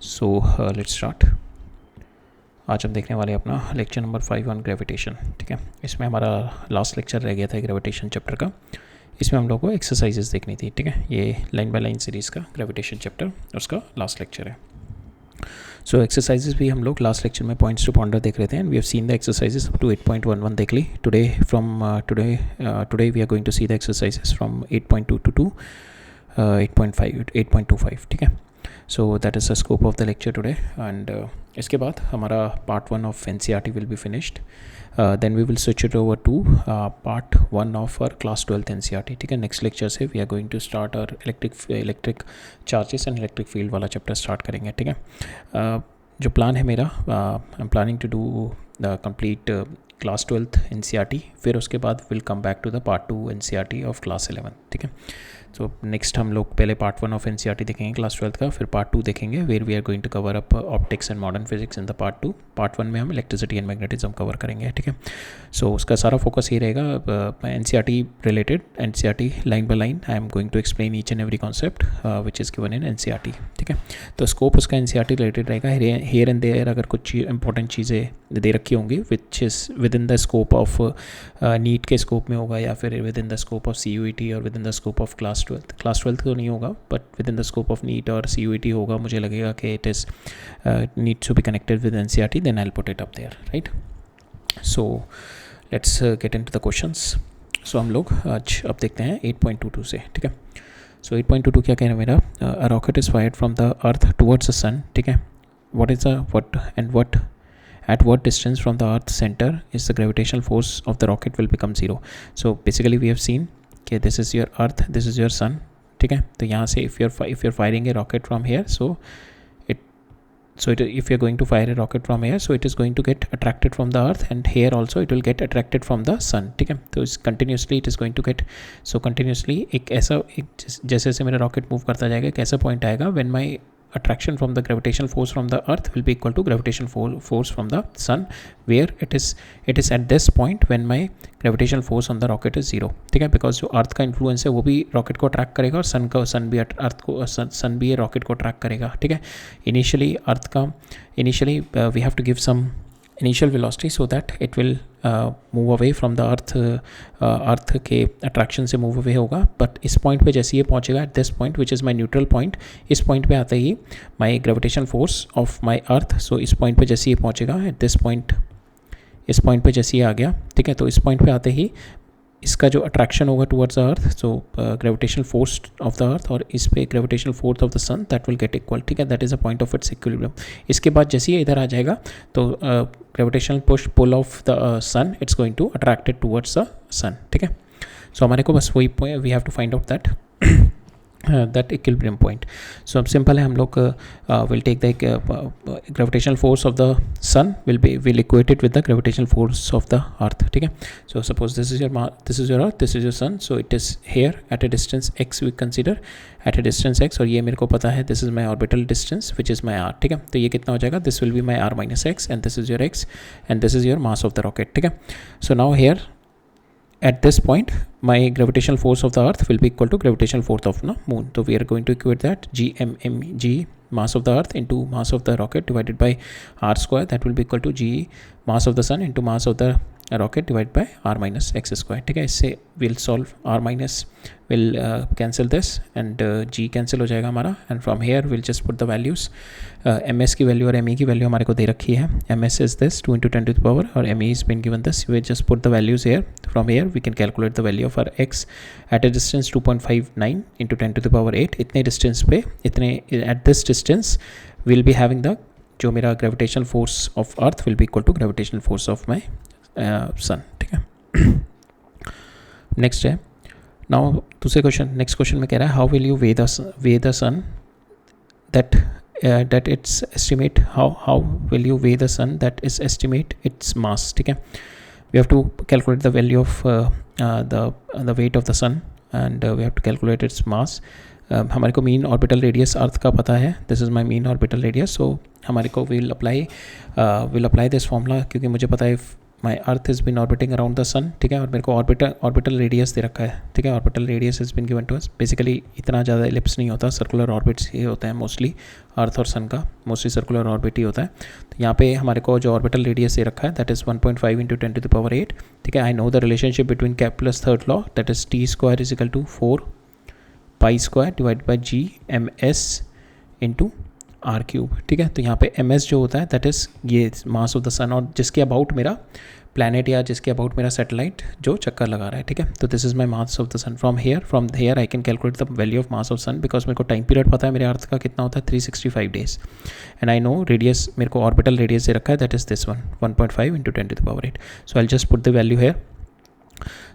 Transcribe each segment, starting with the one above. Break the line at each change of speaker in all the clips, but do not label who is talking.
So let's start. आज हम देखने वाले अपना लेक्चर नंबर 5 ऑन ग्रेविटेशन। ठीक है, इसमें हमारा लास्ट लेक्चर रह गया था ग्रेविटेशन चैप्टर का। इसमें हम लोग को एक्सरसाइजेस देखनी थी। ठीक है, ये लाइन बाय लाइन सीरीज़ का ग्रेविटेशन चैप्टर उसका लास्ट लेक्चर है। सो एक्सरसाइजेस भी हम लोग लास्ट लेक्चर में पॉइंट्स टू पॉन्डर देख रहे थे and we have seen the exercises up to 8.11 देख ली। Today we are going to see the exercises from 8.2 to 8.25। ठीक है, so that is the scope of the lecture today and इसके बाद हमारा part 1 of NCERT will be finished. Then we will switch it over to part 1 of our class 12th NCERT। ठीक है, next lecture से we are going to start our electric charges and electric field वाला chapter start करेंगे। ठीक है, जो plan है मेरा, I am planning to do the complete class 12th NCERT, फिर उसके बाद will come back to the part 2 NCERT of class 11। ठीक है, तो नेक्स्ट हम लोग पहले पार्ट 1 ऑफ NCERT देखेंगे क्लास 12th का, फिर पार्ट 2 देखेंगे where we are going to cover up optics and modern physics in the part 2। Part 1 में हम इलेक्ट्रिसिटी एंड मैग्नेटिज्म कवर करेंगे। ठीक है, सो उसका सारा फोकस ये रहेगा NCERT related, NCERT line by line I am going to explain each and every concept which is given in NCERT। ठीक है, तो स्कोप उसका NCERT रिलेटेड रहेगा। हेयर एंड देयर अगर कुछ इंपॉर्टेंट चीज़ें दे रखी होंगी which is within the scope of NEET के स्कोप में होगा, या फिर within the scope of CUET और within the scope of class 12th तो नहीं होगा, but within the scope of NEET और CUET होगा। मुझे लगेगा कि it is needs to be connected with NCERT, then I will put it up there, right. So let's get into the questions. So हम लोग आज अब देखते हैं 8.22 से। ठीक है, सो 8.22 क्या कह रहा है मेरा, a rocket is fired from the earth towards the sun. ठीक है, what at what distance from the earth center is the gravitational force of the rocket will become zero. So basically we have seen कि this is your earth, this is your sun. ठीक है, तो यहाँ से if you're firing a rocket from here, if you're going to fire a rocket from here, so it is going to get attracted from the earth, and here also it will get attracted from the sun. ठीक है, तो continuously it is going to get, so continuously जैसे जैसे मेरा rocket move करता जाएगा, एक ऐसा पॉइंट आएगा when my attraction from the gravitational force from the earth will be equal to gravitational force from the sun, where it is at this point when my gravitational force on the rocket is 0. ठीक है, because जो अर्थ का influence है वो भी rocket को attract करेगा और सन भी रॉकेट को अट्रैक्ट करेगा। ठीक है, initially we have to give some initial velocity so that it will move away from the earth के attraction से move away होगा, but इस point पे जैसे ये पहुँचेगा at this point which is my neutral point, इस point पे आते ही my gravitational force of my earth, so इस point पे जैसे ये पहुँचेगा at this point, इस point पे जैसे ये आ गया। ठीक है, तो इस point पे आते ही इसका जो अट्रैक्शन होगा towards the earth, so gravitational force of the earth, और इस पे gravitational force of the sun, that will get equal. ठीक है, that is a point of its equilibrium. इसके बाद जैसे ये इधर आ जाएगा तो gravitational pull of the sun, it's going to attracted towards the sun. ठीक है, सो हमारे को बस वही we have to find out that equilibrium point. सो अब सिंपल है, हम लोग will take the gravitational force of the sun will equate it with the gravitational force of the earth. ठीक है, so suppose this is your earth, this is your sun, so it is here at a distance x, we consider at a distance x, और ये मेरे को पता है this is my orbital distance which is my r। ठीक है, तो ये कितना हो जाएगा, this will be my r minus x, and this is your x, and this is your mass of the rocket. ठीक है, so now here at this point my gravitational force of the earth will be equal to gravitational force of the moon, so we are going to equate that g mass of the earth into mass of the rocket divided by r square, that will be equal to g mass of the sun into mass of the rocket divided by r minus x square. ठीक है, इससे we'll solve r minus will cancel this and g cancel हो जाएगा हमारा, and from here we'll just put the values. ms की value और me की value हमारे को दे रखी है। ms is this 2 into 10 to the power, और me is been given this, we just put the values here. From here we can calculate the value of our x at a distance 2.59 into 10 to the power 8। इतने distance पे at this distance we'll be having the जो मेरा gravitational force of earth will be equal to gravitational force of my sun. ठीक है, next है now दूसरे question, next question में कह रहा है how will you weigh the sun that its estimate, how will you weigh the sun that is estimate its mass। ठीक है, we have to calculate the value of the weight of the sun and we have to calculate its mass. हमारे को mean orbital radius अर्थ का पता है, this is my mean orbital radius, so हमारे को will apply this formula, क्योंकि मुझे पता है my earth is been orbiting around the sun, ठीक है, और मेरे को ऑर्बिटल रेडियस दे रखा है, ठीक है, orbital radius is been given to us. Basically इतना ज़्यादा एलिप्स नहीं होता, सर्कुलर ऑर्बिट्स ही होता है मोस्टली, अर्थ और सन का मोस्टली सर्कुलर ऑर्बिट ही होता है। तो यहाँ पे हमारे को जो ऑर्बिटल रेडियस दे रखा है दैट इज़ 1.5 इंटू 10⁸, ठीक है। I know the relationship between Kepler's third law, that is T square is equal to 4 pi square divide by G M S into R cube, ठीक है। तो यहाँ पे एम एस जो होता है दैट इज़ ये मास ऑफ द सन, और जिसके अबाउट मेरा प्लैनेट या जिसके अबाउट मेरा सैटेलाइट जो चक्कर लगा रहा है, ठीक है। तो this is my mass of the sun. From here I can calculate the value of mass of sun, because मेरे को टाइम पीरियड पता है मेरे अर्थ का कितना होता है 365 days, and I know radius, मेरे को ऑर्बिटल रेडियस से रखा है that is this one 1.5 into 10⁸। So I just put the value here.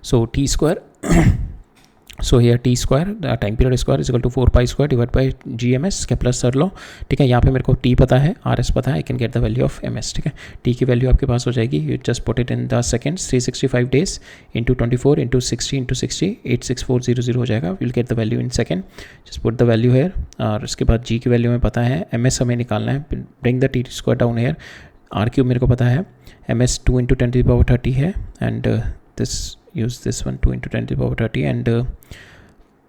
So T square, so here T square time period square is equal to 4 pi square divide by G M S Kepler's third law, ठीक है। यहाँ पे मेरे को T पता है, R S पता है, I can get the value of M S, ठीक है। टी की वैल्यू आपके पास हो जाएगी, you just put it in the seconds, 365 days into 24 into 60 into 60 86400 हो जाएगा, will get the value in second. Just put the value here, और उसके बाद जी की वैल्यू में पता है, एम एस हमें निकालना है, bring the T square down here, R cube मेरे को पता है, एम एस 2 इंटू 10⁻30 है, and this use this one 2 into 10⁻30 and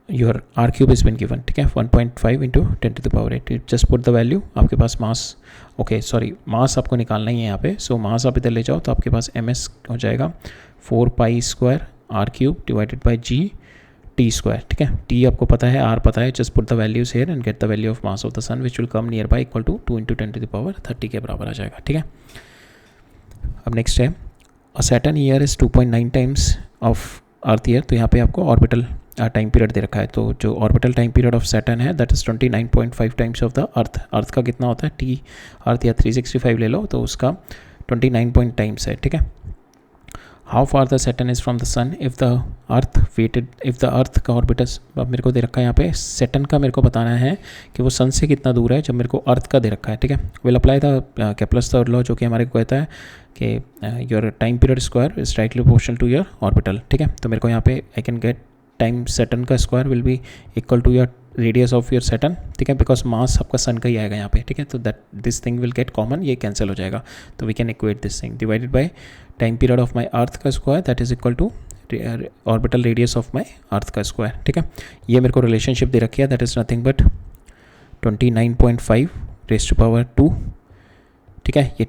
your R cube is been given, ठीक है, 1.5 into 10⁸। Just put the value, आपके पास मास, ओके सॉरी मास आपको निकालना ही है यहाँ पे। सो मास आप इधर ले जाओ तो आपके पास एम एस हो जाएगा 4 pi square R cube divided by G T square, ठीक है। टी आपको पता है, आर पता है, just put the values here and get the value of mass of the sun which will come near by equal to 2 into 10⁻30 के बराबर आ जाएगा, ठीक है। अब नेक्स्ट है a Saturn year is 2.9 times of earth year. तो यहाँ पे आपको ऑर्बिटल टाइम पीरियड दे रखा है, तो जो orbital time period of Saturn है that is 29.5 times of the earth. Earth का कितना होता है, टी अर्थ या 365 ले लो तो उसका 29 टाइम्स है, ठीक है। How far the Saturn is from the sun if the earth का ऑर्बिटस, मेरे को दे रखा है यहाँ पे सैटर्न का, मेरे को बताना है कि वो सन से कितना दूर है, जब मेरे को अर्थ का दे रखा है, ठीक है। Will apply the Kepler's third law, जो कि हमारे को कहता है कि your time period square is directly proportional to your orbital, ठीक है। तो मेरे को यहाँ पे I can get time Saturn का square will be equal to your radius of your Saturn, ठीक है, बिकॉज मास आपका सन का ही आएगा यहाँ पे, ठीक है। तो that this thing will get common, ये कैंसिल हो जाएगा, तो we can equate this thing divided by time period of my earth का square that is equal to orbital radius of my earth का स्क्वायर, ठीक है। ये मेरे को रिलेशनशिप दे रखी है that is nothing but 29.5 raise to power 2, ठीक है। ये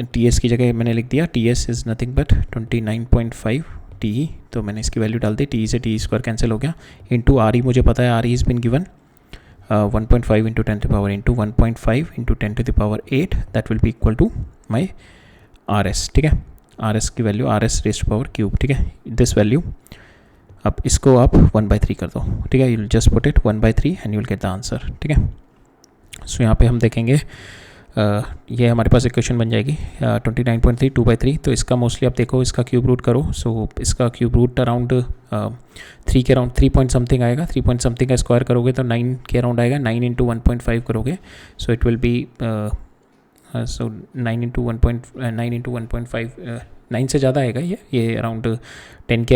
टी एस की जगह मैंने लिख दिया, T S is nothing but 29.5 T, तो मैंने इसकी वैल्यू डाल दी, टी से टी स्क्वायर कैंसिल हो गया, इंटू आर ई मुझे पता है, R E is been given 1.5 into 10⁻, into 1.5 into 10⁸ that will be equal to my R S, ठीक है। आर एस की value R S raise to power cube, ठीक है, दिस वैल्यू। अब इसको आप 1/3 कर दो, ठीक है, you will just put it 1/3 and you will get the answer, ठीक है। सो यहाँ पे हम देखेंगे ये हमारे पास इक्वेशन बन जाएगी 29.3 2/3। तो इसका मोस्टली आप देखो, इसका क्यूब रूट करो, सो इसका क्यूब रूट अराउंड 3 के अराउंड 3 पॉइंट समथिंग आएगा, 3 पॉइंट समथिंग का स्क्वायर करोगे तो 9 के अराउंड आएगा, 9 इंटू 1.5 करोगे so it will B so 9 into 1.5 9 से ज़्यादा आएगा, ये अराउंड 10 के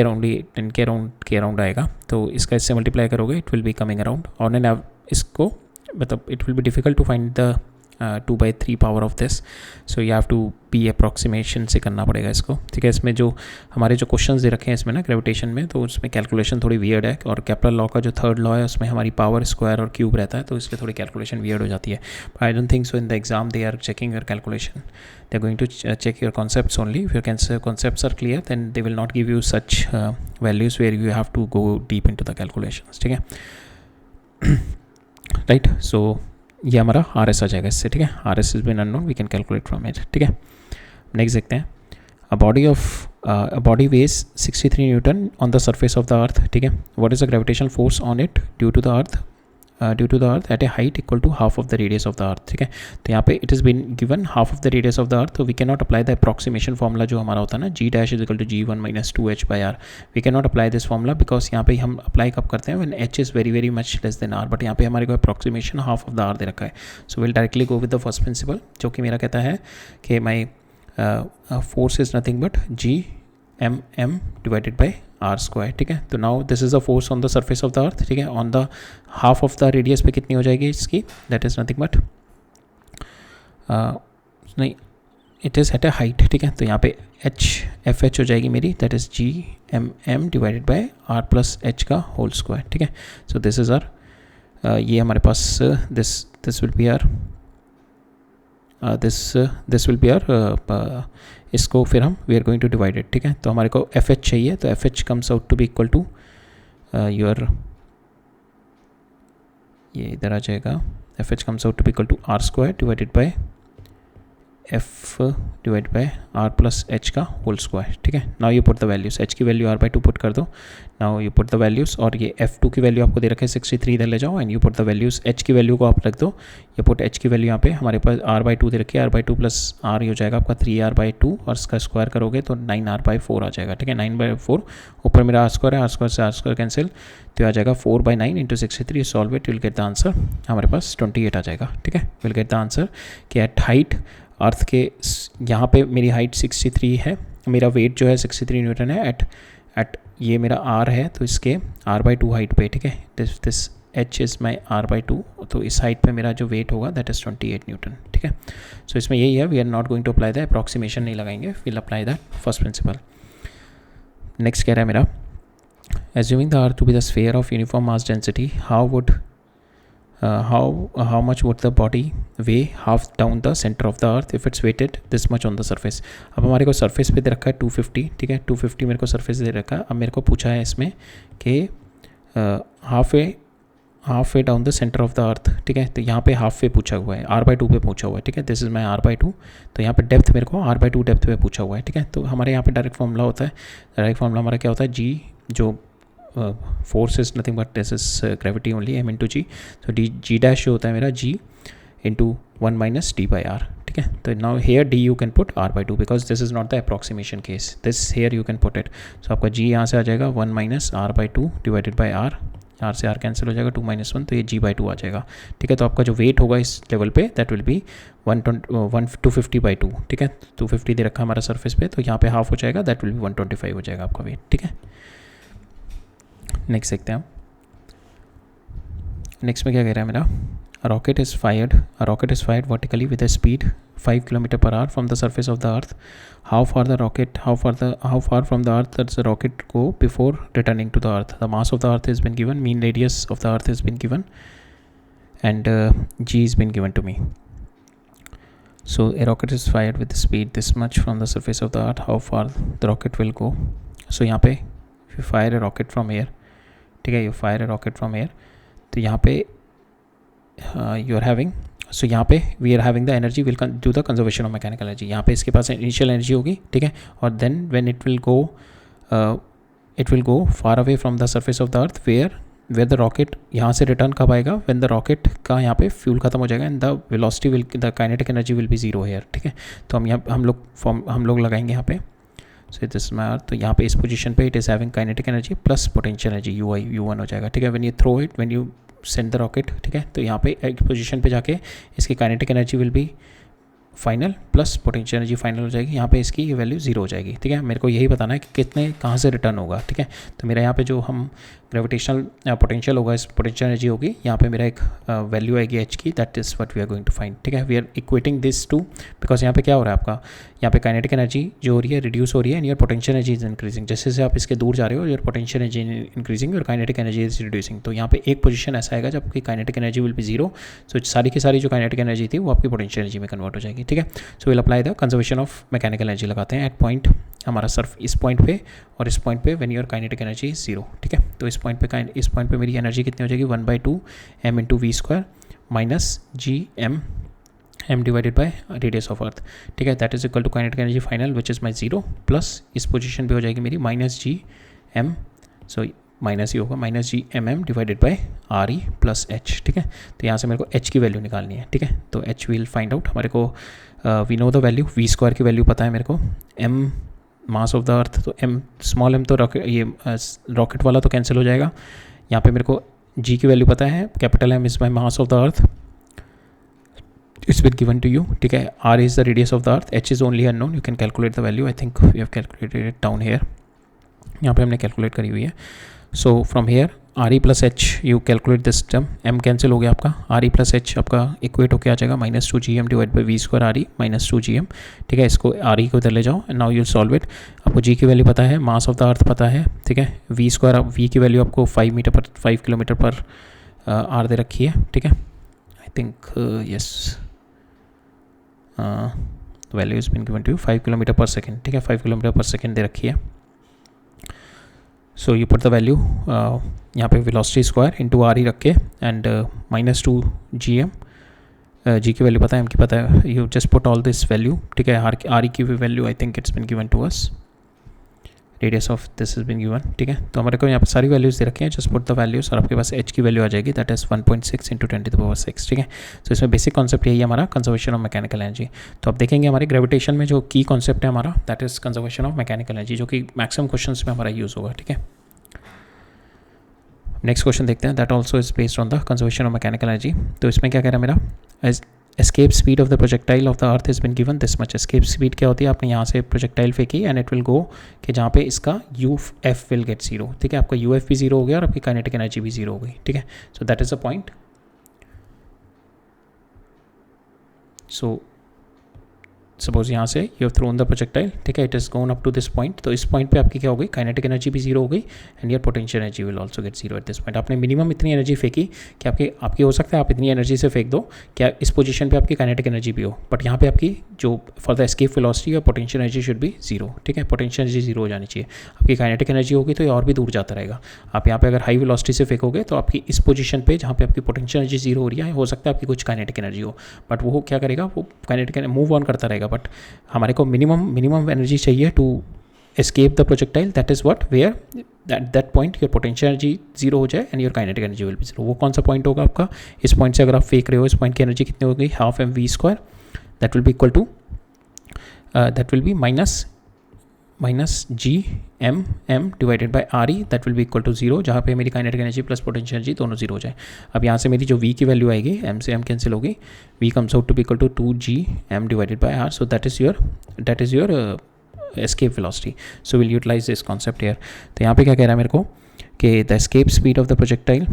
अराउंड आएगा। तो इसका इससे मल्टीप्लाई करोगे it will be coming around on an इसको, मतलब it will be difficult to find the 2/3 power of this, so you have to be approximation से करना पड़ेगा इसको, ठीक है। इसमें जो हमारे जो क्वेश्चंस दे रखे हैं इसमें ना ग्रेविटेशन में, तो उसमें कैलकुलेशन थोड़ी वियर्ड है, और केपलर लॉ का जो थर्ड लॉ है उसमें हमारी पावर स्क्वायर और क्यूब रहता है, तो इसलिए थोड़ी कैलकुलेशन वियर्ड हो जाती है। I don't think so in the exam they are checking your calculation, they are going to check your concepts only. If your concepts are clear then they will not give you such values where you have to go deep into the calculations, ठीक है, right. सो ये हमारा R S आ जाएगा इससे, ठीक है। R S is been unknown, we can calculate from it, ठीक है। नेक्स्ट देखते हैं, a body weighs 63 newton on the surface of the earth, ठीक है। What is the gravitational force on it due to the earth at a height equal to half of the radius of the earth, ठीक है। तो यहाँ पे it is been given half of the radius of the earth, तो we can not apply the approximation formula जो हमारा होता है ना, g dash is equal to G1 - 2h by r, we can not apply this formula because यहाँ पे हम apply कब करते हैं when h is very very much less than r, but यहाँ पे हमारे को approximation half of the r दे रखा है। So will directly go with the first principle, जो कि मेरा कहता है कि my force is nothing but Gm divided by R square, ठीक है। तो now this is the force on the surface of the earth, ठीक है। On the half of the radius पे कितनी हो जाएगी इसकी, दैट इज़ नथिंग बट नहीं it is at a height, ठीक है। तो यहाँ पे एफ एच हो जाएगी मेरी, that is G M M divided by R plus H का होल स्क्वायर, ठीक है। सो दिस इज़ आर ये हमारे पास this will be R this will be R इसको फिर हम we are going to divide it, ठीक है। तो हमारे को एफ एच चाहिए, तो F h comes out to be equal to your, ये इधर आ जाएगा, F h comes out to be equal to R square divided by F divide by R plus H का होल स्क्वायर, ठीक है। Now you put the values, H की value R by 2 put कर दो, now you put the values, और ये F2 की value आपको दे रखे 63 इधर ले जाओ, and you put the values, H की वैल्यू को आप रख दो, ये पुट एच की वैल्यू यहाँ पे हमारे पास आर बाई 2 दे रखी है, आर बाई 2 प्लस आर हो जाएगा आपका 3r बाई 2, और इसका स्क्वायर करोगे तो 9r बाई 4 आ जाएगा, ठीक है। 9 बाई 4 ऊपर मेरा आर स्क्वायर है, आर स्क्वायर से आर स्क्वायर कैंसिल, तो आ जाएगा 4 by 9 into 63, solve it, will get the answer, हमारे पास 28 आ जाएगा, ठीक है। विल गेट द आंसर कि एट हाइट अर्थ के यहाँ पे मेरी हाइट 63 है, मेरा वेट जो है 63 न्यूटन है, एट ये मेरा आर है, तो इसके आर बाई 2 हाइट पे, ठीक है। This H is my R by 2, तो इस हाइट पे मेरा जो वेट होगा दैट इज़ 28 न्यूटन, ठीक है। सो इसमें यही है, we are not going to apply the approximation, नहीं लगाएंगे, will apply the first principle. Next कह रहा है मेरा, assuming the earth to be the sphere of uniform mass density, how much would the body weigh half down the center of the earth if it's weighted this much on the surface। अब हमारे को surface पे दे रखा है 250, ठीक है, 250 मेरे को सरफेस दे रखा है। अब मेरे को पूछा है इसमें कि half way down the centre of the earth, ठीक है। तो यहाँ पे हाफ वे पूछा हुआ है, आर बाई 2 पे पूछा हुआ है, ठीक है। This is my R by 2, तो यहाँ पे डेप्थ मेरे को आर बाई 2 डेप्थ पे पूछा हुआ है, ठीक है। तो हमारे यहाँ पे डायरेक्ट फॉर्मूला होता है, डायरेक्ट फॉर्मूला हमारा क्या होता है, जी जो force is nothing but this is gravity only, m into g, तो डी जी डैश जो होता है मेरा g into 1 minus d by R, ठीक है। तो now here d you can put R by 2 because this is not the approximation case, this here you can put it. So आपका g यहाँ से आ जाएगा 1 minus R by 2 divided by are, are से are cancel हो जाएगा, 2 minus 1, तो ये जी बाई 2 आ जाएगा, ठीक है। तो आपका जो वेट होगा इस लेवल पे दैट विल बी 250 बाई 2, ठीक है। 250 दे रखा हमारा सरफेस पे, तो यहाँ पे हाफ हो जाएगा, दैट विल बी 125 हो जाएगा आपका वेट, ठीक है। नेक्स्ट देखते हैं हम, नेक्स्ट में क्या कह रहा है मेरा, rocket is fired vertically with a speed 5 kilometre per hour from the surface of the earth, how far from the earth does the rocket go before returning to the earth, the mass of the earth has been given, mean radius of the earth has been given, and g has been given to me. So a rocket is fired with the speed this much from the surface of the earth, how far the rocket will go। so यहाँ पे if you fire a rocket from here, ठीक है, you fire a rocket from air, तो यहाँ पे you are having, so यहाँ पे we are having the energy will do the conservation of mechanical energy, यहाँ पे इसके पास इनिशियल एनर्जी होगी, ठीक है। और then when it will go far away from the surface of the earth, where the rocket यहाँ से रिटर्न कब आएगा, व्हेन द रॉकेट का यहाँ पे फ्यूल खत्म हो जाएगा, and the velocity will, the kinetic energy will B zero hair, ठीक है। तो हम लोग लगाएंगे यहाँ पे, सो दिस माई अर्थ, तो यहाँ पे इस पोजीशन पे it is having kinetic energy plus potential energy u1 हो जाएगा, ठीक है। When you throw it, when you send the rocket, ठीक है, तो यहाँ पे एक पोजीशन पे जाके इसकी kinetic energy will B final plus potential energy final हो जाएगी, यहाँ पे इसकी ये वैल्यू 0 हो जाएगी, ठीक है। मेरे को यही बताना है कि कितने कहाँ से रिटर्न होगा, ठीक है। तो मेरा यहाँ पे जो हम ग्रेविटेशनल पोटेंशियल होगा, इस पोटेंशियल एनर्जी होगी, यहाँ पे मेरा एक वैल्यू आएगी एच की, that is what we are going to find, ठीक है। We are equating this to, because यहाँ पे क्या हो रहा है आपका, यहाँ पे काइनेटिक एनर्जी जो हो रही है रिड्यूस हो रही है, and your potential energy is increasing, जैसे जैसे आप इसके दूर जा रहे हो योर पोटेंशियल एनर्जी इंक्रीजिंग, और काइनेटिक एनर्जी इज रिड्यूसिंग। तो यहाँ पे एक पोजीशन ऐसा आएगा जबकि काइनेटिक एनर्जी विल बी 0, सो सारी की सारी जो काइनेटिक एनर्जी थी वो आपकी पोटेंशियल एनर्जी में कन्वर्ट हो जाएगी, ठीक है। So will apply the conservation of mechanical energy लगाते हैं एट पॉइंट, हमारा सर्फ इस पॉइंट पे और इस पॉइंट पे, when your kinetic energy is 0, ठीक है। तो इस पॉइंट पे मेरी एनर्जी कितनी हो जाएगी, 1/2 m into v square minus g m divided by radius of earth, ठीक है। That is equal to kinetic energy final which is my 0 plus इस पोजीशन पे हो जाएगी मेरी माइनस जी एम, सो माइनस ही होगा, minus ji M M divided by R E plus H, ठीक है। तो यहाँ से मेरे को एच की वैल्यू निकालनी है, ठीक है। तो एच विल फाइंड आउट, हमारे को we know the value, V square की वैल्यू पता है मेरे को, M mass of the earth, तो एम स्मॉल एम तो रॉकेट वाला तो कैंसिल हो जाएगा, यहाँ पे मेरे को जी की वैल्यू पता है, capital M is my mass of the earth, it's been given to you, ठीक है। R is the radius of the earth, H is only unknown, you can calculate the value, I think we have calculated it down here, यहाँ पे हमने calculate करी हुई है। So from here R E plus H you calculate this term, M cancel हो गया आपका, R ई plus H आपका इक्वेट होकर आ जाएगा -2gm divide by V square R E -2gm। ठीक है, इसको आर ई को इधर ले जाओ and now you solve it. आपको जी की वैल्यू पता है, मास ऑफ द अर्थ पता है। ठीक है, वी स्क्वायर, वी की वैल्यू आपको 5 किलोमीटर पर आर दे रखी है। ठीक है, I think yes value is been given to you 5 kilometre per second. ठीक है, 5 किलोमीटर पर सेकेंड दे रखी है। So you put the value यहाँ पे velocity square into R E रख के एंड -2gm, जी की वैल्यू पता है, एम की पता है, you just put all this value. ठीक है, आर ई की भी value I think it's been given to us, radius of this is been given. ठीक है, तो हमारे को यहाँ पर सारी वैल्यूज दे रखे हैं, जस्ट पुट द वैल्यूज और आपके पास एच की वैल्यू आ जाएगी, दैट इज 1.6 × 10⁶। ठीक है, तो इसमें बेसिक कॉन्सेप्ट यही है हमारा, कंजर्वेशन ऑफ मैकेनिकल एनर्जी। तो आप देखेंगे हमारे ग्रेविटेशन में जो की कॉन्सेप्ट है हमारा, that is conservation of mechanical energy, जो कि मैक्सिमम क्वेश्चंस में हमारा यूज़ होगा। ठीक है, नेक्स्ट क्वेश्चन देखते हैं, that also is based on the conservation of mechanical energy. तो इसमें क्या कह रहा है मेरा, escape speed of the projectile of the earth is been given this much. Escape speed क्या होती है, आपने यहाँ से प्रोजेक्टाइल फेंकी एंड इट विल गो कि जहाँ पे इसका यू एफ विल गेट 0। ठीक है, आपका यू एफ भी 0 हो गया और आपकी काइनेटिक एनर्जी भी 0 हो गई। ठीक है, so that is a point. So suppose यहाँ से you have thrown the projectile, ठीक है, it is gone up to this point, तो इस पॉइंट पे आपकी क्या हो गई, काइनेटिक एनर्जी भी 0 हो गई and your potential energy will also get 0 eight this point. आपने मिनिमम इतनी एनर्जी फेंकी कि आपकी हो सकता है आप इतनी एनर्जी से फेंक दो क्या इस पोजीशन पे आपकी काइनेटिक एनर्जी भी हो, बट यहाँ पे आपकी जो फॉर द एस्केप वेलोसिटी और पोटेंशियल एनर्जी शुड बी 0। ठीक है, पोटेंशियल एनर्जी 0 हो जानी चाहिए। आपकी काइनेटिक एनर्जी होगी तो ये और भी दूर जाता रहेगा। आप यहाँ पे अगर हाई वेलोसिटी से फेंकोगे तो आपकी इस पोजीशन पे जहाँ पे आपकी पोटेंशियल एनर्जी 0 हो रही है, हो सकता है आपकी कुछ काइनेटिक एनर्जी हो, बट वो क्या करेगा, वो काइनेटिक मूव ऑन करता रहेगा। बट हमारे को मिनिमम एनर्जी चाहिए to escape the projectile, that is what where that point your potential energy 0 हो जाए and your kinetic energy will be 0। वो कौन सा पॉइंट होगा आपका, इस पॉइंट से अगर आप फेंक रहे हो, इस पॉइंट की एनर्जी कितनी होगी, half M we square, that will be equal to that will be minus ji M M divided by R E, that will be equal to 0, जहाँ पे मेरी kinetic energy plus potential energy दोनों 0 हो जाए। अब यहाँ से मेरी जो v की वैल्यू आएगी, m से m कैंसिल होगी, v comes out to be equal to 2gm divided by r, so that is your escape velocity. So will utilise this concept here. तो यहाँ पे क्या कह रहा है मेरे को कि the escape speed of the projectile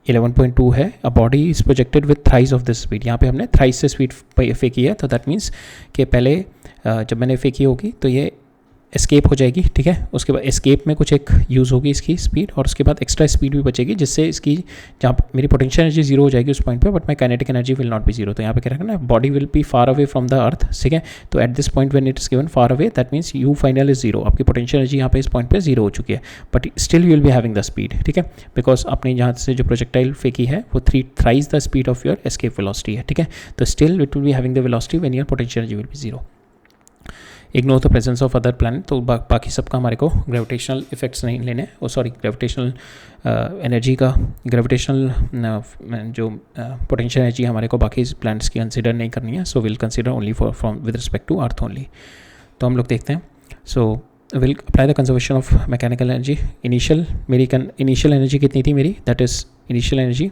11.2 है, a body is projected with thrice of this speed. यहाँ पे हमने थ्राइस से स्पीड फेंकी है, तो दैट मीन्स कि पहले जब मैंने फेंकी होगी तो ये एस्केप हो जाएगी। ठीक है, उसके बाद एस्केप में कुछ एक यूज़ होगी इसकी स्पीड, और उसके बाद एक्स्ट्रा स्पीड भी बचेगी, जिससे इसकी जहाँ मेरी पोटेंशियल एनर्जी 0 हो जाएगी उस पॉइंट पे, but my kinetic energy will not be 0। तो यहाँ पे क्या रखना है, body will be far away from the earth. ठीक है, तो eight this point when it is given far away, that means you final is 0। आपकी पोटेंशियल एनर्जी यहाँ पे इस पॉइंट पे 0 हो चुकी है, but still you will be having the speed. ठीक है, बिकॉज आपने यहाँ से जो प्रोजेक्टाइल फेंकी है वो thrice the speed of your escape velocity है। ठीक है, तो still it will be having the velocity when your potential energy will be 0। Ignore the presence of other planet, तो बाकी सबका हमारे को ग्रेविटेशनल इफेक्ट्स नहीं लेने, ग्रेविटेशनल एनर्जी का ग्रेविटेशनल जो पोटेंशियल एनर्जी हमारे को बाकी प्लैनेट्स की कंसिडर नहीं करनी है। So will consider only from with respect to Earth only. तो हम लोग देखते हैं, so will apply the conservation of mechanical energy. मेरी इनिशियल एनर्जी कितनी थी मेरी, that is initial energy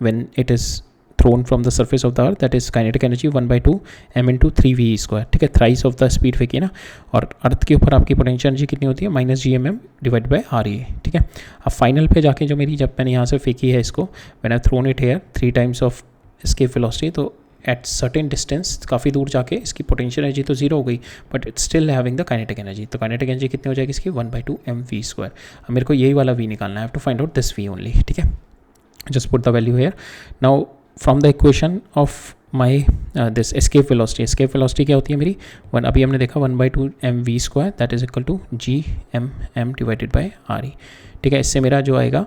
when it is thrown from the surface of the earth, that is kinetic energy 1/2 m × 3v square. ठीक है, thrice of the speed फेंकी ना, और अर्थ के ऊपर आपकी पोटेंशियल एनर्जी कितनी होती है, -gmm divide by R E. ठीक है, अब फाइनल पे जाके जो मेरी, जब मैंने यहाँ से फेंकी है इसको, when I thrown it here 3 times of escape velocity, तो एट सर्टेन डिस्टेंस काफ़ी दूर जाके इसकी पोटेंशियल एनर्जी तो 0 हो गई, but it's still having the kinetic energy. तो काइनेटिक एनर्जी कितनी हो जाएगी इसकी, 1/2 mv स्क्वायर। अब मेरे को यही वाला v निकालना है, I have to find out this v only। ठीक है, just put the value here now from the equation of my this escape velocity क्या होती है मेरी, अभी हमने देखा 1/2 mv square, that is equal to gmm divided by R E. ठीक है, इससे मेरा जो आएगा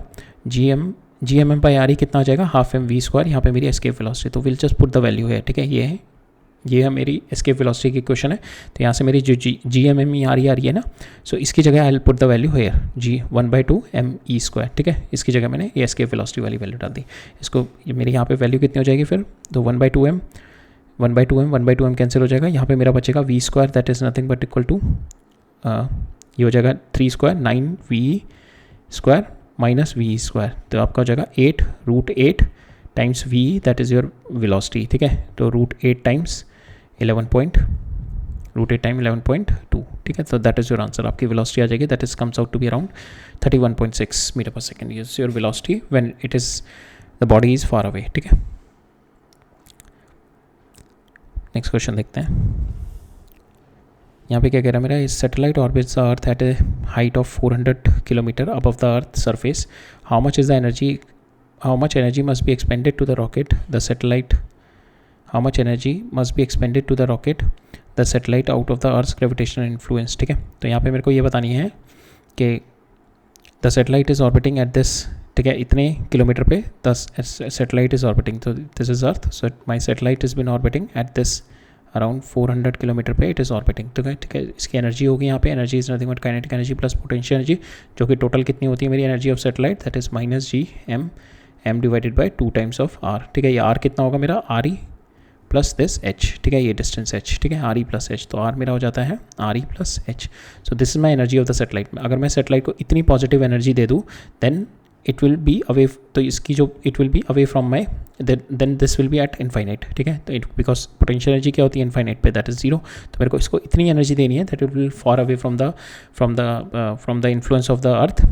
gmm बाई आर ई कितना आ जाएगा, हाफ mv स्क्वायर, यहाँ पे मेरी एस्केप वेलोसिटी। तो will just put the value है। ठीक है, ये है मेरी एस्केप वेलोसिटी की इक्वेशन है। तो यहाँ से मेरी जो gmm आ रही है ना, सो इसकी जगह आई will put the value hair 1/2 me square. ठीक है, इसकी जगह मैंने ये एस्केप वेलोसिटी वाली वैल्यू डाल दी। इसको मेरी यहाँ पे वैल्यू कितनी हो जाएगी फिर, तो 1/2 m कैंसिल हो जाएगा, यहाँ पे मेरा बचेगा v square, that is nothing but equal to ये हो जाएगा 3 square 9v square minus v square, तो आपका हो जाएगा 8√8 times v, that is your velocity. ठीक है, तो √8 टाइम्स 11.2 रोटेट टाइम 11.2, ठीक है। तो दैट इज़ योर आंसर। आपकी वेलोसिटी आ जाएगी, that is comes out to be around 31.6 metre per second. Is your velocity when it is the body is far away, ठीक है। नेक्स्ट क्वेश्चन देखते हैं। यहाँ पे क्या कह रहा है मेरा, इस satellite orbits the earth at a height of 400 kilometre above the Earth surface, how much energy must be expended to the rocket the satellite, how much energy must be expended to the rocket the satellite out of the Earth's gravitational influence, ठीक है। तो यहाँ पे मेरे को ये बतानी है कि the satellite is orbiting at this, ठीक है, इतने किलोमीटर पे द सैटेलाइट इज़ ऑर्बिटिंग, तो this is Earth, so my satellite is been orbiting at this around 400 kilometre पे इट इज़ ऑर्बिटिंग, तो ठीक है। इसकी एनर्जी होगी यहाँ पे, energy is nothing but kinetic energy plus potential energy, जो कि टोटल कितनी होती है मेरी energy of satellite, that is minus ji M divided by 2 times of R, ठीक है। ये आर कितना होगा मेरा, R E plus this H, ठीक है, ये डिस्टेंस एच, ठीक है, आर ई प्लस एच, तो आर मेरा हो जाता है R E plus H. So this is my energy of the satellite. अगर मैं सैटेलाइट को इतनी पॉजिटिव एनर्जी दे दूँ then it will be away, तो इसकी जो it will be away from my, then this will be at infinite, ठीक है। तो इट बिकॉज पोटेंशियल एनर्जी क्या होती है इनफाइनाइट पे, दैट इज जीरो, तो मेरे को इसको इतनी एनर्जी देनी है that it will far away from the influence of the earth,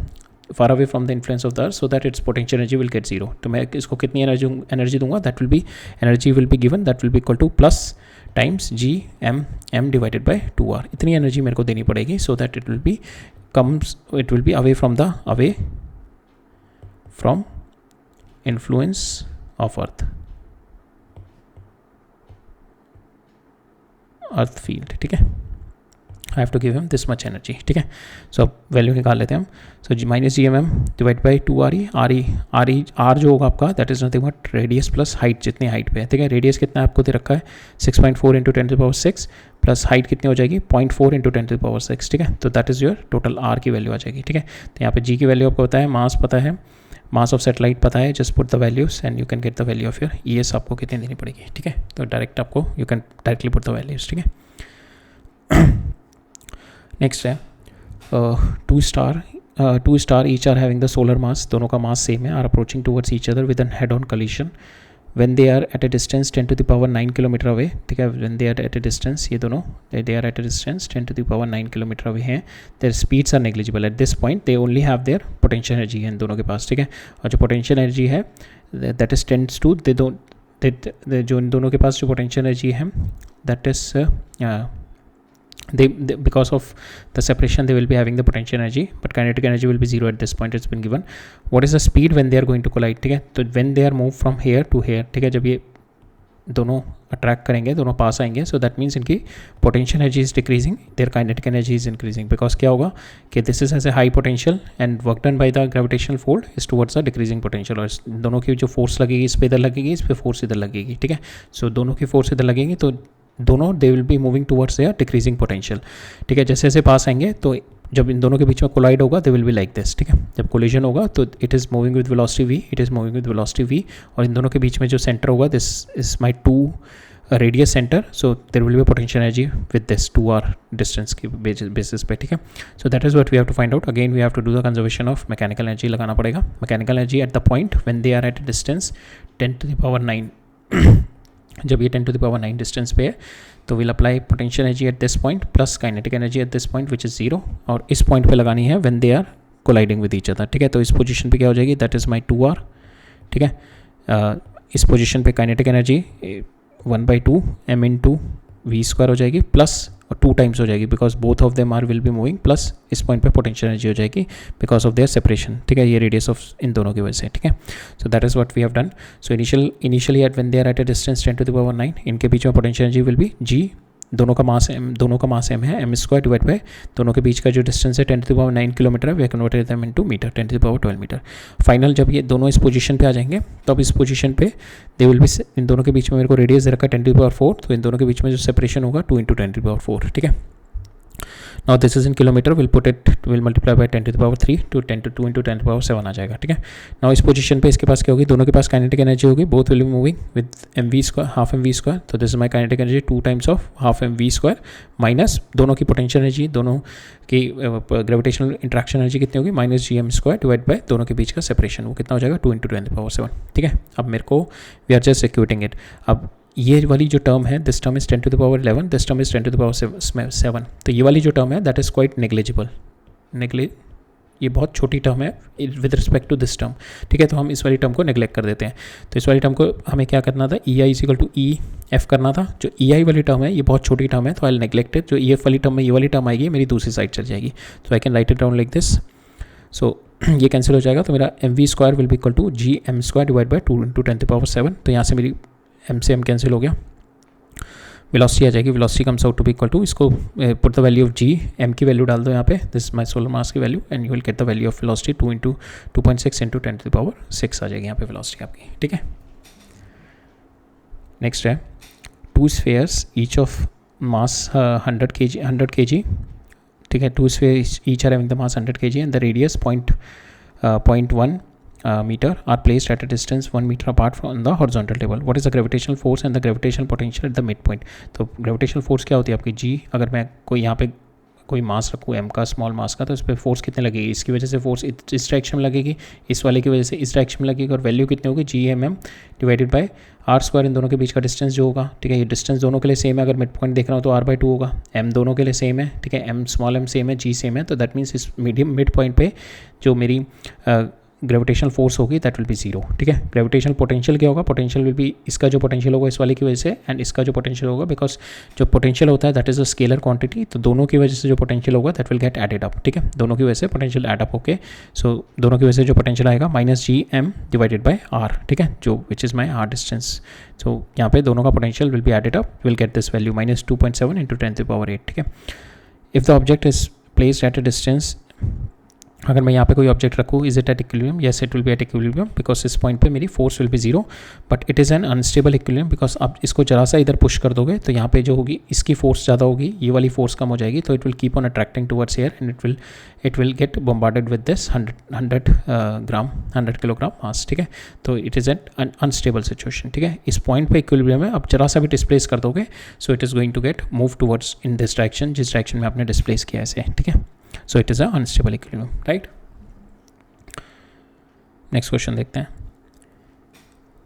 far away from the influence of the earth, so that its potential energy will get zero। तो मैं इसको कितनी एनर्जी दूंगा, that will be energy will be given, that will be equal to plus times g m divided by 2r, इतनी energy मेरे को देनी पड़ेगी, so that it will be away from influence of earth field, ठीक है। I have to give him this much energy, ठीक है। सो अब वैल्यू निकाल लेते हैं हम। So g minus ji M m divide by 2 R जो होगा आपका, that is nothing but radius plus height, जितनी हाइट पे है, ठीक है। रेडियस कितना आपको दे रखा है 6.4 इंटू 10⁻⁶, प्लस हाइट कितनी हो जाएगी 0.4 इंटू 10⁻⁶, ठीक है। तो that is your total R की वैल्यू आ जाएगी, ठीक है। तो यहाँ पे जी की वैल्यू आपको पता है, मास पता है, मास ऑफ सैटेलाइट पता है, just put the values and you can get the value of your E S आपको कितनी देनी पड़ेगी, ठीक है। तो डायरेक्ट आपको you can directly put the values, ठीक है। नेक्स्ट है two star each are having the solar mass, दोनों का मास सेम है, are approaching towards each other with an head on collision when they are at a distance 10⁻⁹ kilometre away, ठीक है। When they are at a distance, ये दोनों they are at a distance 10⁻⁹ kilometre away हैं, their speeds are negligible, at this point they only have their potential energy है इन दोनों के पास, ठीक है। और जो पोटेंशियल एनर्जी है दैट इज टेंड्स टू, जो इन दोनों के पास जो पोटेंशियल एनर्जी है that is they because of the separation they will be having the potential energy, but kinetic energy will be zero at this point, it's been given। what is the speed when they are going to collide, ठीक है। तो when they are moved from here to here, ठीक है, जब ये दोनों attract करेंगे, दोनों पास आएंगे, सो दैट मीन्स इनकी potential energy is decreasing, their kinetic energy is increasing, because क्या होगा कि this is as a high potential and work done by the gravitational force is towards the decreasing potential, और दोनों की जो force लगेगी इस पे इधर लगेगी, इस पे फोर्स इधर लगेगी, ठीक है। सो दोनों की फोर्स इधर लगेगी, तो दोनों they will be moving towards their decreasing potential, ठीक है। जैसे जैसे पास आएंगे तो जब इन दोनों के बीच में कोलाइड होगा they will be like this, ठीक है। जब कोलिजन होगा तो it is moving with velocity v, it is moving with velocity v, और इन दोनों के बीच में जो सेंटर होगा this is my 2 radius centre, so there will be potential energy with this 2r distance की बेसिस पे, ठीक है। So that is what we have to find out. Again we have to do the conservation of mechanical energy लगाना पड़ेगा। Mechanical energy at the point when they are at a distance 10⁻⁹, जब ये 10⁻⁹ distance पे है तो will apply potential energy at this point plus kinetic energy at this point which is zero, और इस point पे लगानी है when they are colliding with each other, ठीक है। तो इस पोजीशन पे क्या हो जाएगी, दैट इज़ माई 2r, ठीक है। इस पोजीशन पे kinetic energy 1/2 m into v² हो जाएगी, प्लस और 2 टाइम्स हो जाएगी because both of them are will be moving, plus इस पॉइंट पे पोटेंशियल एनर्जी हो जाएगी बिकॉज ऑफ देयर सेपरेशन, ठीक है, ये रेडियस ऑफ इन दोनों की वजह से, ठीक है। So that is what we have done. So initially at when they are at a distance 10⁻⁹, इनके बीच में potential energy will be g, दोनों का मास m है, m² डिवाइड बाय दोनों के बीच का जो डिस्टेंस है 10⁻⁹ किलोमीटर है, we converted them into metre 10⁻12 metre. Final जब ये दोनों इस पोजीशन पे आ जाएंगे तो अब इस पोजीशन पे दे विल बी, इन दोनों के बीच में मेरे को रेडियस दे रखा है 10⁴, तो इन दोनों के बीच में जो सेपरेशन होगा 2 इंटू 10⁴, ठीक है। Now this is in kilometer, we'll multiply by 10⁻³ to 2 into 10⁻⁷ आ जाएगा, ठीक है। Now इस पोजीशन पे इसके पास क्या होगी, दोनों के पास काइनेटिक एनर्जी होगी, both will be moving with mv², half mv², तो this is my kinetic energy 2 times of half mv² minus दोनों की पोटेंशियल एनर्जी, दोनों की ग्रेविटेशनल इंट्रैक्शन एनर्जी कितनी होगी, माइनस gm² डिवाइड बाय दोनों के बीच का सेपरेशन, वो कितना हो जाएगा 2 into 10⁻⁷, ठीक है। अब मेरे को we are just equating it. अब ये वाली जो टर्म है, this term is 10 to the power 11, this term is 10 to the power 7, तो ये वाली जो टर्म है दैट इज़ क्वाइट नेग्लिजिबल, ये बहुत छोटी टर्म है with respect to this term, ठीक है। तो हम इस वाली टर्म को नेग्लेक्ट कर देते हैं। तो इस वाली टर्म को हमें क्या करना था, E i is equal to E f करना था। जो ई आई वाली टर्म है ये बहुत छोटी टर्म है, तो आई नेग्लेक्ट इट। जो ई एफ वाली टर्म है, ये वाली टर्म आएगी मेरी दूसरी साइड चल जाएगी। तो I can write it down like this. So ये कैंसिल हो जाएगा, तो मेरा m we square will be equal to G M square divide by 2 × 10⁻⁷। तो यहाँ से मेरी एम से एम कैंसिल हो गया, वेलोसिटी आ जाएगी। Velocity comes out to be equal to, इसको put the value of G, M की वैल्यू डाल दो यहाँ पे, दिस माई सोलर मास की value, and you will get the value of velocity 2 × 2.6 × 10⁻⁶ आ जाएगी यहाँ पे वेलोसिटी आपकी, ठीक है। नेक्स्ट है 2 spheres each of mass 100 kg, ठीक है। 2 spheres each are having the mass 100 kg and the radius 0.1 meter are placed at a distance 1 meter apart from the horizontal table. What is the gravitational force and the gravitational potential at the midpoint? तो gravitational force क्या होती है आपकी g, अगर मैं कोई यहाँ पे कोई मास रखूँ m का, स्मॉल मास का, तो इस पर फोर्स कितने लगेगी, इसकी वजह से फोर्स इस डायरेक्शन में लगेगी, इस वाले की वजह से इस डायरेक्शन में लगेगी, और वैल्यू कितनी होगी, G M M divided by R square, इन दोनों के बीच का डिस्टेंस जो होगा, ठीक है। ये डिस्टेंस दोनों के लिए सेम है, अगर मिड पॉइंट देख रहा हूँ तो r/2 होगा, m दोनों के लिए सेम है, ठीक है, m स्मॉल m सेम है, g सेम है, तो दैट मीन्स इस मिड पॉइंट पे जो मेरी ग्रेविटेशनल फोर्स होगी दैट विल बी 0, ठीक है। ग्रेविटेशनल पोटेंशियल क्या होगा, पोटेंशियल विल बी, इसका जो पोटेंशियल होगा इस वाले की वजह से, एंड इसका जो पोटेंशियल होगा, बिकॉज जो पोटेंशियल होता है that is a scalar quantity, तो दोनों की वजह से जो पोटेंशियल होगा that will get added up, ठीक है। दोनों की वजह से पोटेंशियल एड अप होके, सो दोनों की वजह से जो पोटेंशियल आएगा minus ji M divided by R, ठीक है, जो which is my R distance. So यहाँ पे दोनों का potential will be added up, will get this value -2.7 × 10⁸, ठीक है। If the object is placed at a distance, अगर मैं यहाँ पे कोई ऑब्जेक्ट रखूँ, is it at equilibrium, yes it will be at equilibrium, because इस पॉइंट पे मेरी force will be 0, but it is an unstable equilibrium, because आप इसको जरा सा इधर पुश कर दोगे तो यहाँ पे जो होगी इसकी फोर्स ज़्यादा होगी, ये वाली फोर्स कम हो जाएगी, तो it will keep on attracting towards air and it will get bombarded with this 100 kilogram mass, ठीक है। तो it is an unstable situation, ठीक है। इस पॉइंट पे इक्विलिब्रियम है, अब जरा सा भी डिस्प्लेस कर दोगे, so it is going to get move towards in this direction, जिस डायरेक्शन में आपने डिस्प्लेस किया है इसे, ठीक है। So it is a unstable equilibrium, right. Next question देखते हैं।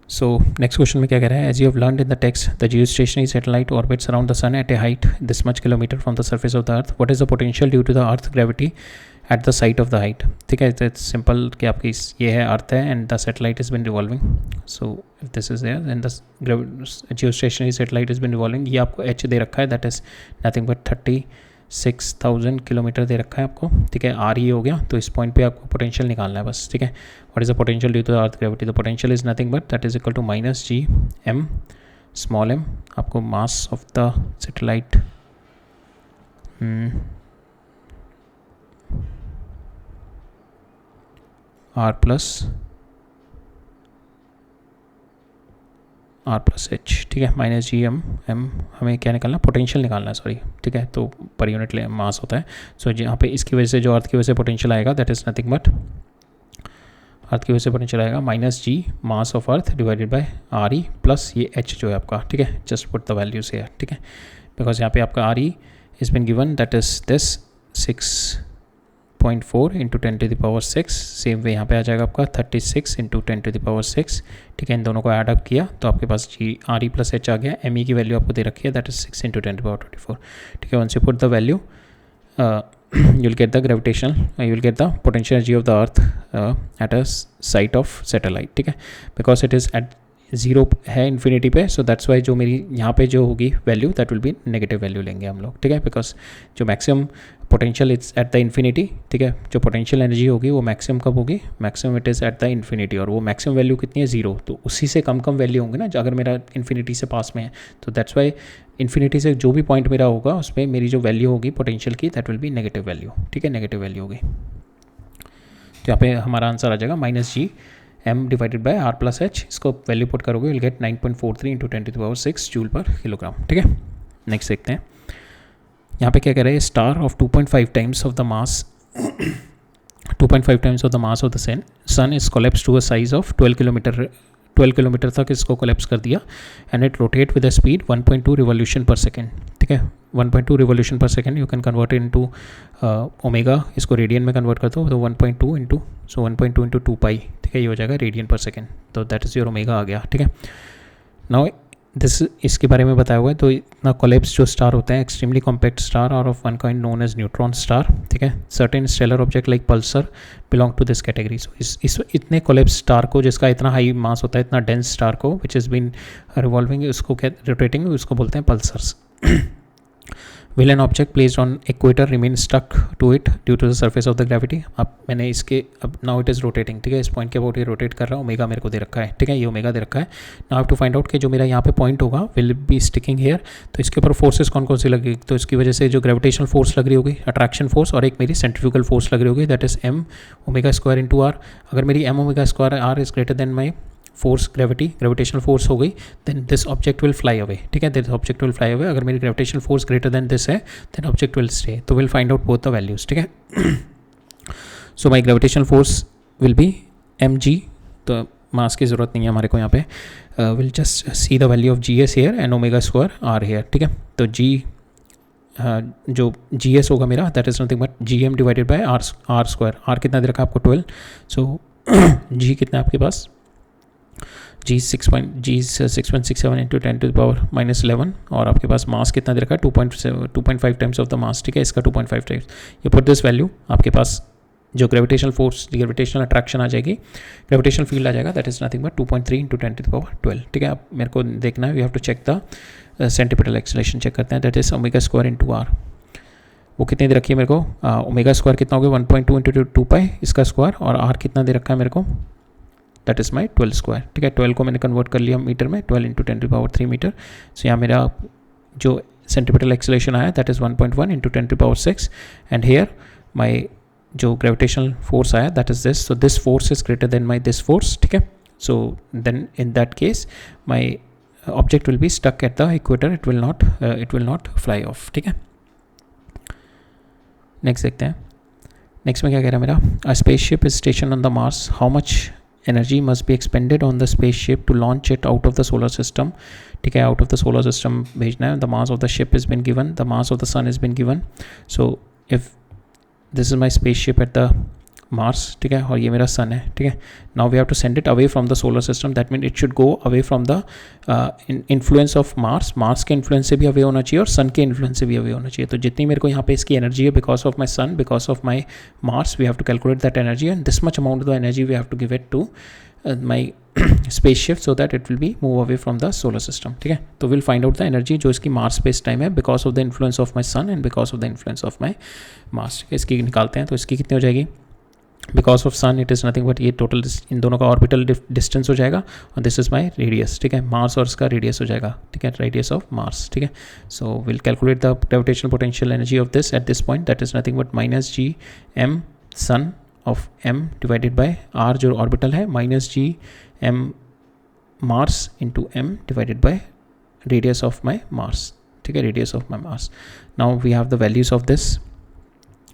सो नेक्स्ट क्वेश्चन में क्या कह रहा है, as you have learned in the text, the geostationary satellite orbits around the sun at a height this much kilometre from the surface of the Earth, what is the potential due to the earth gravity at the site of the height, ठीक है। It's simple कि आपकी ये है earth है and the satellite is been revolving, so if this is there and the geostationary satellite is been revolving, ये आपको H दे रखा है, that is nothing but 36,000 kilometre दे रखा है आपको, ठीक है। आर ई हो गया, तो इस पॉइंट पे आपको पोटेंशियल निकालना है बस, ठीक है। What is the potential due to the earth gravity, the potential is nothing but that is equal to minus ji M small M, आपको mass of the satellite R plus H, ठीक है, minus G M हमें क्या निकालना, potential निकालना है, sorry, ठीक है। तो पर यूनिट मास होता है, सो यहाँ पे इसकी वजह से जो अर्थ की वजह से पोटेंशियल आएगा that is nothing but, Earth की वजह से पोटेंशियल आएगा minus G mass of Earth divided by R E plus ये एच जो है आपका, ठीक है। Just put the values here, ठीक है, बिकॉज यहाँ पे आपका R E is been given that is this 6.4 × 10⁻⁶, same way यहाँ पे आ जाएगा आपका 36 × 10⁻⁶, ठीक है। इन दोनों को ऐड अप किया तो आपके पास जी आर ई प्लस एच आ गया, एम ई की वैल्यू आपको दे रखी है दैट इज 6 × 10⁻24, ठीक है। Once you put the value you will get the gravitational, you will get the potential energy of the earth at a site of satellite, ठीक है, because it is at 0 है infinity पे, so that's why जो मेरी यहाँ पे जो होगी value that will B negative value लेंगे हम लोग, ठीक है, बिकॉज जो maximum potential it's at the infinity, ठीक है। जो पोटेंशियल एनर्जी होगी वो मैक्सिमम कब होगी, maximum it is at the infinity, और वो मैक्सिमम वैल्यू कितनी है 0, तो उसी से कम वैल्यू होंगे ना अगर मेरा इन्फिनिटी से पास में है, तो दैट्स वाई इन्फिनिटी से जो भी पॉइंट मेरा होगा उसमें मेरी जो वैल्यू होगी पोटेंशियल की that will B negative value, ठीक है, नेगेटिव वैल्यू होगी। तो यहाँ पे हमारा आंसर आ जाएगा minus ji M divided by R plus H, इसको वैल्यू पुट करोगे will get 9.43 × 10⁻⁶ joule per kilogram, ठीक है। नेक्स्ट देखते हैं, यहाँ पे क्या कह रहे हैं, star of 2.5 times of the mass 2.5 times of the mass of the sun is collapse to a size of 12 kilometre तक इसको कोलैप्स कर दिया, and it rotate with a speed 1.2 revolution per second, ठीक है। 1.2 revolution per second you can convert into omega, इसको radian में convert कर दो, तो 1.2 इंटू 1.2 इंटू 2 पाई, ठीक है, ये हो जाएगा रेडियन पर सेकेंड, तो दैट इज़ योर ओमेगा आ गया, ठीक है। नाउ दिस इसके बारे में बताया हुआ है। तो इतना कोलेप्स जो स्टार होते हैं एक्सट्रीमली कॉम्पैक्ट स्टार और of one kind known as neutron star, ठीक है। Certain stellar object like pulsar belong to this category. So इस इतने कोलेप्स स्टार को, जिसका इतना हाई मास होता है, इतना डेंस स्टार को, विच इज़ बीन रिवॉल्विंग, उसको रोटेटिंग, उसको बोलते हैं pulsars. Will an object placed on equator remain stuck to it due to the surface of the gravity? अब मैंने इसके अब नाउ इट इज़ रोटेटिंग, ठीक है। इस पॉइंट के अबाउट ये रोटेट कर रहा है, ओमेगा मेरे को दे रखा है, ठीक है, ये ओमेगा दे रखा है। Now have to find out कि जो मेरा यहाँ पे पॉइंट होगा विल बी स्टिकिंग हेयर, तो इसके ऊपर फोर्सेस कौन कौन सी लगेगी। तो इसकी वजह से जो ग्रेविटेशनल फोर्स लग रही होगी, अट्रैक्शन फोर्स, और एक मेरी सेंट्रीफ्यूगल फोर्स लग रही होगी, that is M omega square into R. अगर मेरी M omega square R is greater than my force gravitational force हो गई, then this object will fly away, ठीक है, this object will fly away. अगर मेरी gravitational force greater than this है, then object will stay. तो will find out both the values, ठीक है। So my gravitational force will be M G, तो मास की ज़रूरत नहीं है हमारे को यहाँ पे। Will just see the value of G S here and omega square R here, ठीक है। तो जी जो जी एस होगा मेरा, that is nothing but G M divided by R square. R कितना दे रखा है आपको 12, सो जी कितना है आपके पास, जी 6.67 इंटू 10 टू द पावर -11, और आपके पास मास कितना दे रखा है 2.5 टाइम्स ऑफ द मास, ठीक है, इसका 2.5 टाइम्स। ये पुट दिस वैल्यू, आपके पास जो ग्रेविटेशनल फोर्स, ग्रेविटेशनल अट्रैक्शन आ जाएगी, ग्रेविटेशनल फील्ड आ जाएगा, that is nothing but 2.3 into 10 to the power 12, ठीक है। अब मेरे को देखना है, we have to check the centripetal acceleration check करते हैं, that is omega square into R. वो कितनी दे रखी है मेरे को, ओमेगा स्क्वायर कितना हो गया 1.2 इंटू 2 पाई इसका स्क्वायर, और आर कितना दे रखा है मेरे को, दैट इज़ माई 12 स्क्वायर, ठीक है। 12 को मैंने कन्वर्ट कर लिया मीटर में, 12 into 10 to the power 3 metre. So यहाँ मेरा जो सेंटीपिटल एक्सेलरेशन आया, that is 1.1 into 10 to the power 6, and here my जो ग्रेविटेशनल फोर्स आया, that is this. So this force is greater than my this force, ठीक है। So then in that case my object will be stuck at the equator, it will not fly off, ठीक है। Next देखते हैं। Next में क्या कह रहा है मेरा, अ spaceship is station on the Mars, how much energy must be expended on the spaceship to launch it out of the solar system, ठीक है, out of the solar system भेजना है। the mass of the ship has been given, the mass of the sun has been given, so if this is my spaceship at the Mars, ठीक है, और ये मेरा सन है, ठीक है। now we have to send it away from the solar system, that means it should go away from the influence of Mars, Mars के influence से भी अवे होना चाहिए और सन के influence से भी अवे होना चाहिए। तो जितनी मेरे को यहाँ पे इसकी एनर्जी है, because of my sun, because of my Mars, we have to calculate that energy, and this much amount of the energy we have to give it to my spaceship so that it will be move away from the solar system, ठीक है। तो will find out the energy जो इसकी Mars space time है, because of the influence of my sun and because of the influence of my Mars, ठीक है। इसकी निकालते हैं, तो इसकी कितनी हो जाएगी, because of sun it is nothing but ये टोटल इन दोनों का ऑर्बिटल डिस्टेंस हो जाएगा, और दिस इज माई रेडियस, ठीक है, मार्स और इसका रेडियस हो जाएगा, ठीक है, रेडियस ऑफ मार्स, ठीक है। So will calculate the gravitational potential energy of this at this point, that is nothing but minus ji M sun of M divided by R जो ऑर्बिटल है, minus ji M Mars into M divided by radius of my Mars, ठीक है, radius of my Mars. Now we have the values of this,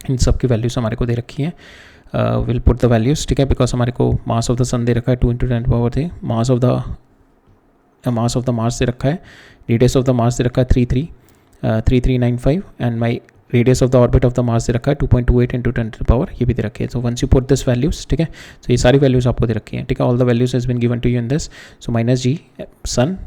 इन सब की values हमारे को दे रखी है। विल पुट द वैल्यूज, ठीक है, बिकॉज हमारे को मास ऑफ द सन दे रखा है 2 into 10 power 3, mass of the Mars दे रखा है, रेडियस ऑफ द मार्स दे रखा है 3395, and my radius of the orbit of the Mars दे रखा है 2.28 इंटू 10 टू द पावर, ये भी दे रखे हैं। So once you put this values, ठीक है, तो ये सारी वैल्यूज आपको दे रखी हैं, ठीक है, all the values has been given to you in this. So minus G sun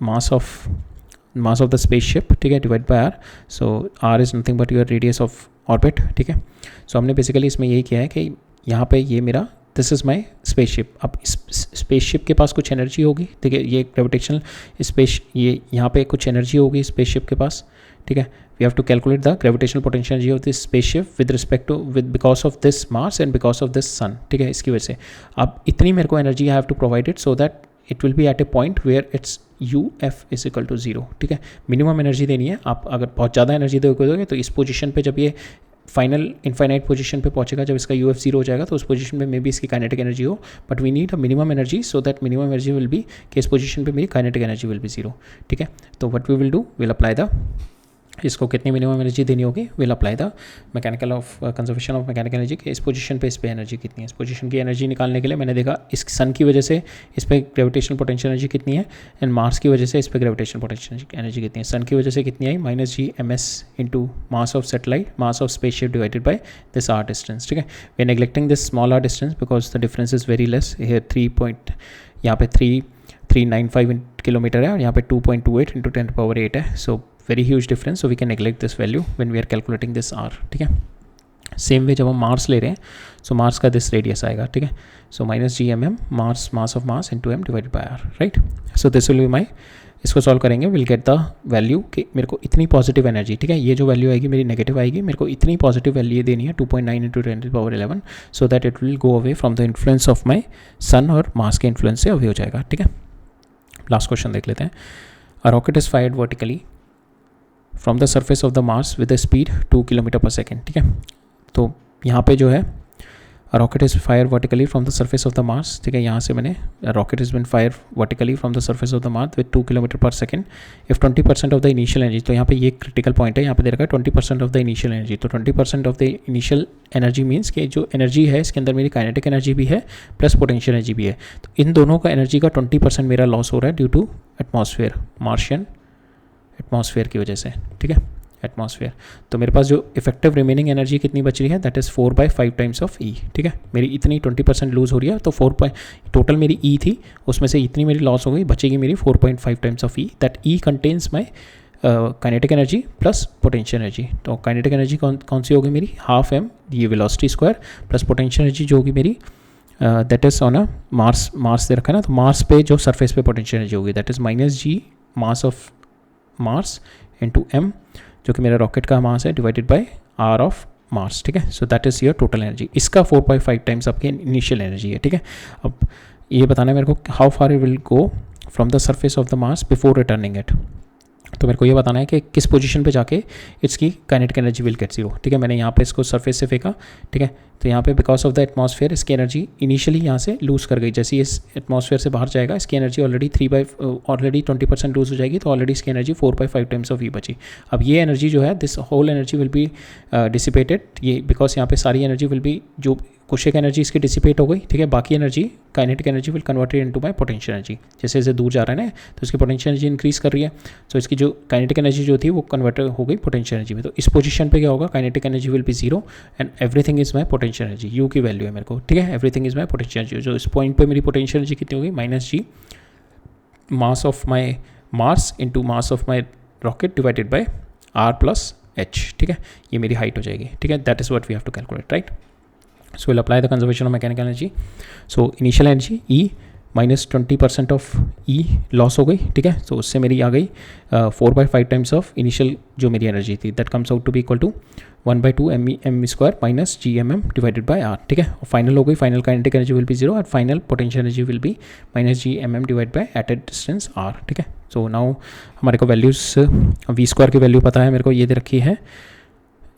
mass of the spaceship, ठीक है, divide by R, so R is nothing but your radius of orbit, ठीक है। सो हमने बेसिकली इसमें यही किया है कि यहाँ पे ये मेरा दिस इज़ माई स्पेसशिप। अब स्पेसशिप के पास कुछ एनर्जी होगी, ठीक है, ये ग्रेविटेशनल स्पेस, ये यहाँ पे कुछ एनर्जी होगी स्पेसशिप के पास, ठीक है। We have to calculate the gravitational potential energy of this spaceship with respect to because of this Mars and because of this sun, ठीक है, इसकी वजह से। अब इतनी मेरे को energy I have to provide it so that it will be at a point where it's U F is equal to 0, ठीक है। मिनिमम एनर्जी देनी है। आप अगर बहुत ज़्यादा एनर्जी दोगे तो इस पोजीशन पे जब ये फाइनल इनफाइनाइट पोजीशन पे पहुंचेगा, जब इसका यू एफ 0 हो जाएगा, तो उस पोजीशन में मे बी इसकी काइनेटिक एनर्जी हो, but we need a minimum energy so that minimum energy will be कि इस पोजीशन पे मेरी काइनेटिक एनर्जी विल बी 0, ठीक है। तो what we will do, will apply the, इसको कितनी मिनिमम एनर्जी देनी होगी, will apply the mechanical of conservation of mechanical energy कि इस पोजीशन पे इस पे एनर्जी कितनी है। इस पोजीशन की एनर्जी निकालने के लिए मैंने देखा इस सन की वजह से इस पे ग्रेविटेशनल पोटेंशियल एनर्जी कितनी है, एंड मार्स की वजह से इस पे ग्रेविटेशनल पोटेंशियल एनर्जी कितनी है। सन की वजह से कितनी आई, minus ji M S into mass of satellite, mass of spaceship divided by this R distance, ठीक है। We are neglecting this small R distance because the difference is very less. Here 3 point, यहाँ पे 3 395 kilometre है और यहाँ पे 2.28 into 10⁸ है. So very huge difference. So we can neglect this value when we are calculating this R. ठीक है. Same way जब हम मार्स ले रहे हैं, सो मार्स का दिस रेडियस आएगा. ठीक है. सो -g Mars mass of mass into m divided by r. Right. So this will be my, इसको सॉल्व करेंगे, विल गेट द वैल्यू कि मेरे को इतनी पॉजिटिव एनर्जी, ठीक है, ये जो वैल्यू आएगी मेरी नेगेटिव आएगी, मेरे को इतनी पॉजिटिव वैल्यू देनी है 2.9 into 10⁻11 so that it will go away from the influence of my sun और मास के इन्फ्लुएंस से अवे हो जाएगा. ठीक है. लास्ट क्वेश्चन देख लेते हैं. A rocket is fired vertically from the surface of the Mars with the speed 2 kilometre per second. ठीक है. तो यहाँ पे जो है rocket is fire vertically from the surface of the Mars. ठीक है. यहाँ से मैंने rocket is been fire vertically from the surface of the Mars with 2 kilometre per second if 20% of the initial energy. तो यहाँ पे ये क्रिटिकल पॉइंट है, यहाँ पे दे रखा है 20% ऑफ द इनिशियल एनर्जी. तो 20% of the initial energy means कि जो एनर्जी है इसके अंदर मेरी काइनेटिक एनर्जी भी है प्लस पोटेंशियल एनर्जी भी है. तो इन दोनों का एनर्जी का 20% मेरा लॉस हो रहा है due to atmosphere, Martian atmosphere की वजह से. ठीक है. एटमॉस्फेयर. तो मेरे पास जो इफेक्टिव रिमेनिंग एनर्जी कितनी बच रही है, दैट इज़ 4/5 टाइम्स ऑफ ई. ठीक है. मेरी इतनी 20% लूज हो रही है, तो 4 टोटल मेरी ई थी, उसमें से इतनी मेरी लॉस हो गई, बचेगी मेरी 4.5 times of E. That E contains my kinetic energy plus potential energy. तो काइनेटिक एनर्जी कौन सी होगी मेरी, हाफ एम ये velocity square plus potential energy जो होगी मेरी that is on a Mars दे रखा है ना, तो मार्स पे जो सरफेस पे पोटेंशियल एनर्जी होगी that is -g mass of Mars into m जो कि मेरा रॉकेट का मास है divided by r of Mars. ठीक है. So that is your total energy. इसका 4.5 टाइम्स आपकी इनिशियल एनर्जी है. ठीक है. अब ये बताना है मेरे को how far it will go from the surface of the Mars before returning it. तो मेरे को ये बताना है कि किस पोजीशन पे जाके इसकी काइनेटिक एनर्जी विल गेट 0. ठीक है. मैंने यहाँ पे इसको सरफेस से फेंका. ठीक है. तो यहाँ पे बिकॉज ऑफ द एटमॉस्फेयर इसकी एनर्जी इनिशियली यहाँ से लूज कर गई. जैसे इस एटमॉस्फेयर से बाहर जाएगा इसकी एनर्जी ऑलरेडी 20% लूज हो जाएगी, तो ऑलरेडी इसकी एनर्जी 4/5 टाइम्स ऑफ ई बची. अब ये एनर्जी जो है this whole energy will be dissipated, ये बिकॉज यहाँ पे सारी एनर्जी विल बी, जो कुछ एक एनर्जी इसकी डिसिपेट हो गई. ठीक है. बाकी energy kinetic energy will converted into my potential energy. जैसे जैसे दूर जा रहा है ना तो इसकी पोटेंशियल एनर्जी इंक्रीज कर रही है, तो इसकी जो काइनेटिक एनर्जी जो थी वो कन्वर्ट हो गई पोटेंशियल एनर्जी में. तो इस पोजीशन पे क्या होगा, kinetic energy will be 0 and everything is my potential energy. You की वैल्यू है मेरे को. ठीक है. Everything is my potential energy. जो इस पॉइंट पे मेरी पोटेंशियल एनर्जी कितनी होगी, -g mass of my Mars into mass of my rocket divided by r plus h. ठीक है. ये मेरी हाइट हो जाएगी. ठीक है. That is what we have to calculate. Right. So we'll apply the conservation of mechanical energy. So initial energy E -20% of E loss हो गई. ठीक है. तो उससे मेरी आ गई 4/5 टाइम्स ऑफ इनिशियल जो मेरी एनर्जी थी, that comes out to be equal to 1/2 m² - gmm divided by r. ठीक है. और फाइनल हो गई, final kinetic energy will be 0 और final potential energy will be -gmm divide by at a distance r. ठीक है. So now हमारे को वैल्यूज़ v² की वैल्यू पता है मेरे को, ये दे रखी है,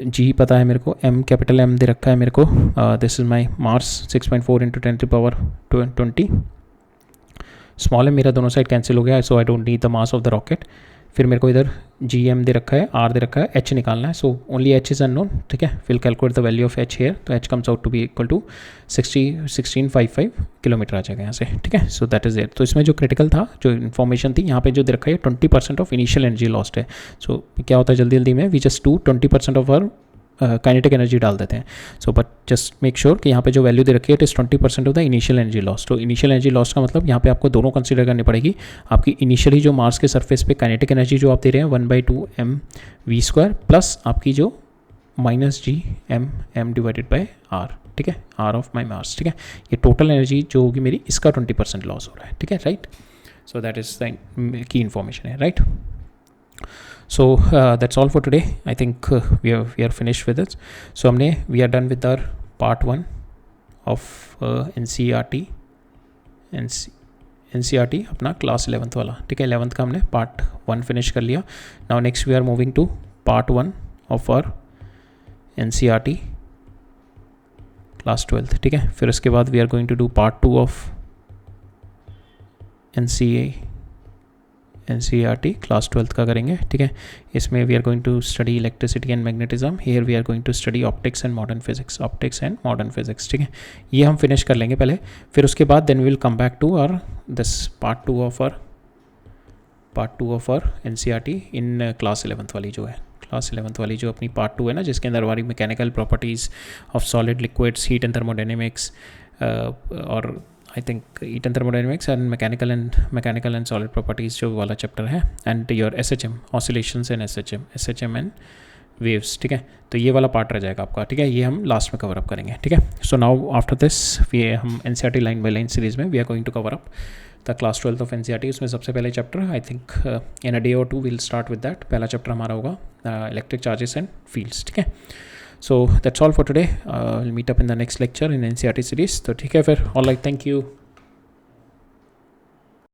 जी पता है मेरे को, m कैपिटल M दे रखा है मेरे को, this is my Mars 6.4 into 10⁻20. Small m मेरा दोनों साइड कैंसिल हो गया, so I don't need the mass of the rocket. फिर मेरे को इधर gm दे रखा है, r दे रखा है, h निकालना है. So only h is unknown. ठीक है. Will calculate the value of h here. तो h comes out to be equal to 1655 kilometre आ जाएगा यहाँ से. ठीक है. So that is there. तो इसमें जो क्रिटिकल था, जो इन्फॉर्मेशन थी यहाँ पे जो दे रखा है 20% ऑफ इनिशियल एनर्जी लॉस्ट है. सो क्या होता है जल्दी में we just 20% of our kinetic energy डाल देते हैं. So but just make sure कि यहाँ पे जो वैल्यू दे रखी है it is 20% of the initial energy loss. तो इनिशियल एनर्जी लॉस का मतलब यहाँ पे आपको दोनों कंसीडर करनी पड़ेगी. आपकी इनिशियली जो मार्स के सरफेस पे काइनेटिक एनर्जी जो आप दे रहे हैं 1/2 mv² प्लस आपकी जो -gmm डिवाइडेड बाय r. ठीक है. r of my Mars. ठीक है. ये टोटल एनर्जी जो होगी मेरी इसका 20% लॉस हो रहा है. ठीक है. Right. So that is the key information है. Right. So that's all for today. I think we are finished with it. So we are done with our part 1 of NCERT अपना क्लास 11th वाला. ठीक है. 11th का हमने part 1 finish कर लिया. Now next we are moving to part 1 of our NCERT class 12th. ठीक है. फिर उसके बाद we are going to do part 2 of NCERT class 12th का करेंगे. ठीक है. इसमें we are going to study electricity and magnetism. Here we are going to study optics and modern physics. ठीक है. ये हम फिनिश कर लेंगे पहले. फिर उसके बाद then we will come back to our this part 2 of our NCERT in class 11th वाली जो है. क्लास 11th वाली जो अपनी पार्ट 2 है ना, जिसके अंदर हमारी mechanical properties of solid liquids, heat and thermodynamics और I think eaten thermodynamics and mechanical and solid properties जो वाला चैप्टर है, and your SHM oscillations and SHM and waves, ठीक है। तो ये वाला पार्ट रह जाएगा आपका, ठीक है, ये हम लास्ट में कवर अप करेंगे, ठीक है। सो नाउ आफ्टर दिस हम NCERT line by line series में we are going to cover up the class 12 of NCERT। उसमें सबसे पहले chapter I think in a day और 2 विल स्टार्ट विद दैट। पहला चैप्टर हमारा होगा इलेक्ट्रिक चार्जेस एंड फील्ड्स, ठीक है। So that's all for today, will meet up in the next lecture in NCERT series. तो ठीक है फिर, ऑल राइट, थैंक यू।